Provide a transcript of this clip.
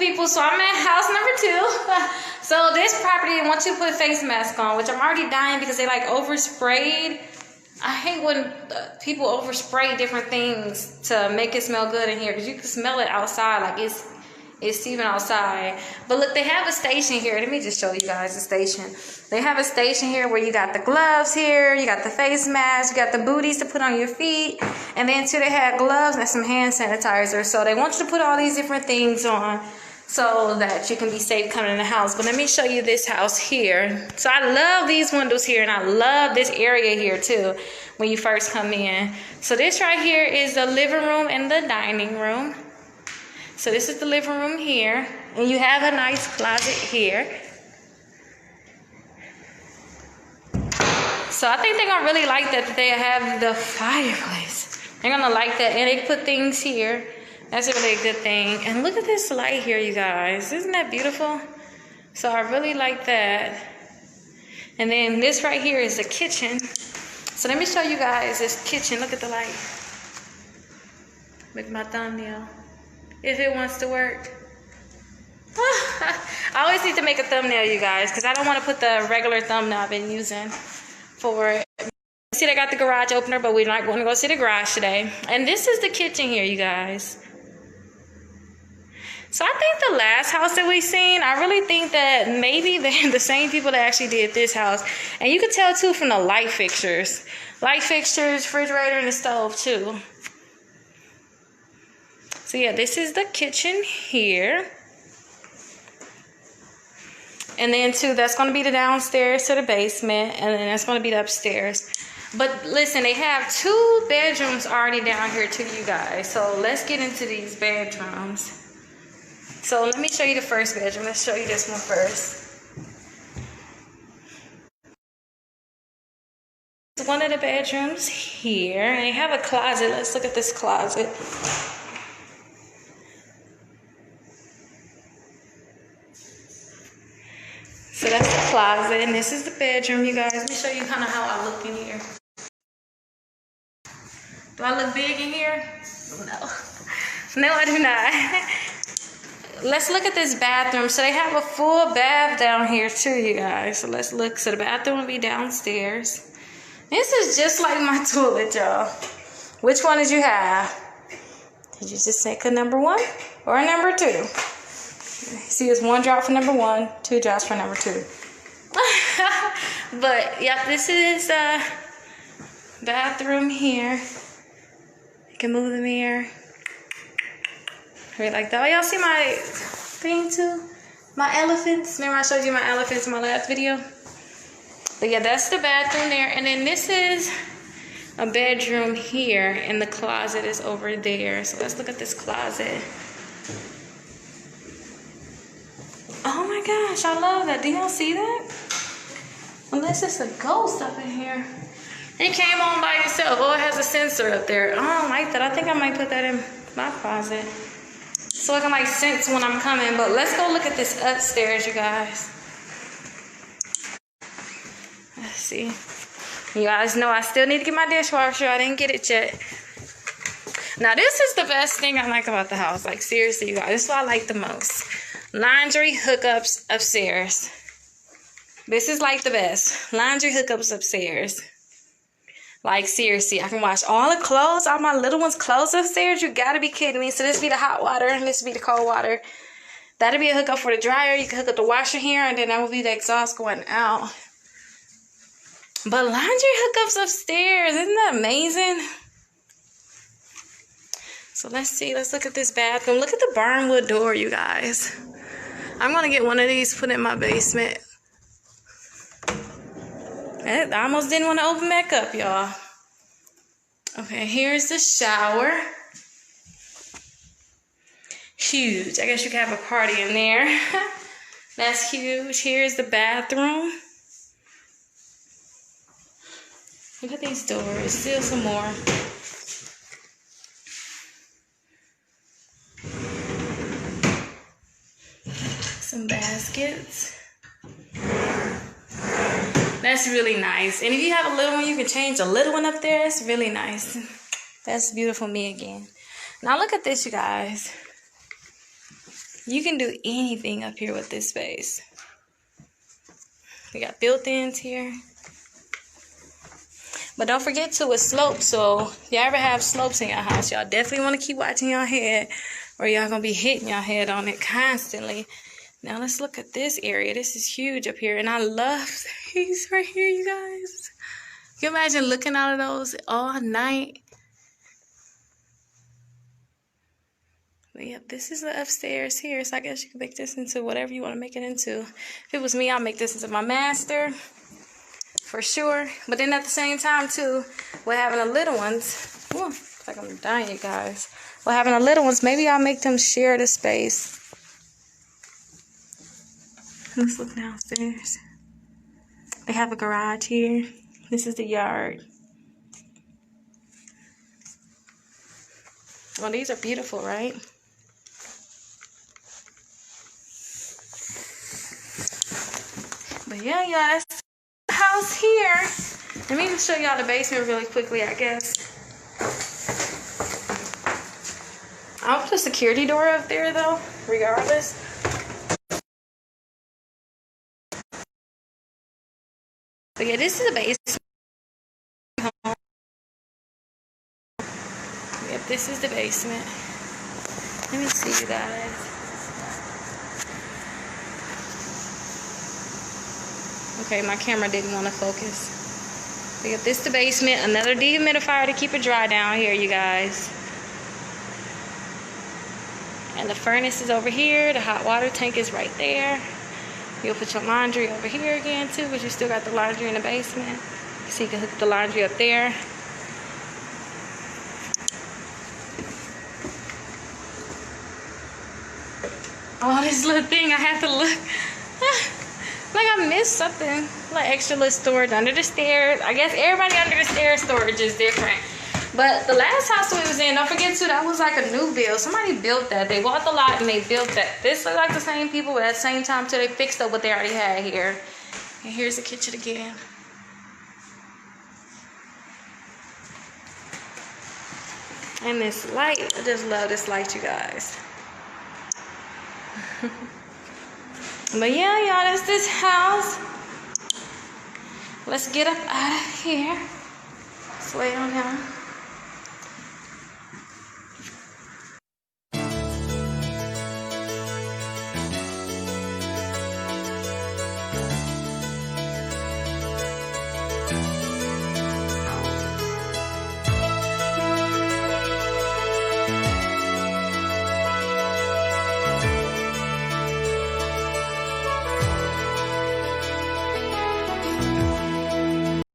people. So I'm at house number 2. So this property, I want you to put a face mask on, which I'm already dying because they like oversprayed. I hate when people overspray different things to make it smell good in here, because you can smell it outside, like it's even outside. But look, they have a station here. Let me just show you guys the station. They have a station here where you got the gloves here, you got the face mask, you got the booties to put on your feet, and then too they have gloves and some hand sanitizer. So they want you to put all these different things on so that you can be safe coming in the house. But let me show you this house here. So I love these windows here, and I love this area here too when you first come in. So this right here is the living room and the dining room. So this is the living room here, and you have a nice closet here. So I think they're gonna really like that they have the fireplace. They're gonna like that, and they put things here. That's a really good thing. And look at this light here, you guys. Isn't that beautiful? So I really like that. And then this right here is the kitchen. So let me show you guys this kitchen. Look at the light. With my thumbnail. If it wants to work. I always need to make a thumbnail, you guys, because I don't want to put the regular thumbnail I've been using for it. See, they got the garage opener, but we're not going to go see the garage today. And this is the kitchen here, you guys. So I think the last house that we seen, I really think that maybe they're the same people that actually did this house. And you can tell too from the light fixtures. Light fixtures, refrigerator, and the stove too. So yeah, this is the kitchen here. And then too, that's going to be the downstairs to the basement. And then that's going to be the upstairs. But listen, they have 2 bedrooms already down here too, you guys. So let's get into these bedrooms. So let me show you the first bedroom. Let's show you this one first. It's one of the bedrooms here. And they have a closet. Let's look at this closet. So that's the closet, and this is the bedroom, you guys. Let me show you kind of how I look in here. Do I look big in here? No. No, I do not. Let's look at this bathroom. So they have a full bath down here too, you guys. So let's look. So the bathroom will be downstairs. This is just like my toilet, y'all. Which one did you have? Did you just take a number 1 or a number 2? See, it's 1 drop for number 1, 2 drops for number 2. But yep, this is the bathroom here. You can move the mirror. Right like that. Oh, y'all see my thing too? My elephants. Remember I showed you my elephants in my last video? But yeah, that's the bathroom there. And then this is a bedroom here, and the closet is over there. So let's look at this closet. Oh my gosh, I love that. Do y'all see that? Unless it's a ghost up in here. It came on by itself. Oh, it has a sensor up there. I don't like that. I think I might put that in my closet, so I can like sense when I'm coming. But let's go look at this upstairs, you guys. Let's see. You guys know I still need to get my dishwasher. I didn't get it yet. Now this is the best thing I like about the house. Like seriously, you guys, this is what I like the most. Laundry hookups upstairs. This is like the best. Laundry hookups upstairs. Like seriously, I can wash all the clothes, all my little ones' clothes upstairs. You gotta be kidding me. So this be the hot water, and this be the cold water. That'll be a hookup for the dryer. You can hook up the washer here, and then that will be the exhaust going out. But laundry hookups upstairs, isn't that amazing? So let's see. Let's look at this bathroom. Look at the barnwood door, you guys. I'm gonna get one of these, put in my basement. I almost didn't want to open back up, y'all. Okay, here's the shower. Huge. I guess you could have a party in there. That's huge. Here's the bathroom. Look at these doors. Still some more. Some baskets. That's really nice. And if you have a little one, you can change the little one up there. It's really nice. That's beautiful me again. Now look at this, you guys. You can do anything up here with this space. We got built-ins here. But don't forget to a slope. So if you ever have slopes in your house, y'all definitely want to keep watching your head, or y'all gonna be hitting your head on it constantly. Now let's look at this area. This is huge up here, and I love these right here, you guys. Can you imagine looking out of those all night? But yep, this is the upstairs here, so I guess you can make this into whatever you want to make it into. If it was me, I'll make this into my master, for sure. But then at the same time, too, we're having the little ones. Ooh, it's like I'm dying, you guys. We're having the little ones. Maybe I'll make them share the space. Let's look downstairs. They have a garage here. This is the yard. Well, these are beautiful, right? But yeah, that's the house here. Let me show y'all the basement really quickly, I guess. I'll put a security door up there, though, regardless. But yeah, this is the basement. Yep, this is the basement. Let me see, you guys. Okay, my camera didn't want to focus. But yep, this is the basement. Another dehumidifier to keep it dry down here, you guys. And the furnace is over here. The hot water tank is right there. You'll put your laundry over here again, too, because you still got the laundry in the basement. So you can hook the laundry up there. Oh, this little thing, I have to look. Like I missed something. Like extra little storage under the stairs. I guess everybody under the stairs storage is different. But the last house we was in, don't forget too, that was like a new build. Somebody built that. They bought the lot and they built that. This look like the same people, but at the same time too, they fixed up what they already had here. And here's the kitchen again. And this light, I just love this light, you guys. But yeah, y'all, that's this house. Let's get up out of here. Let's lay on down.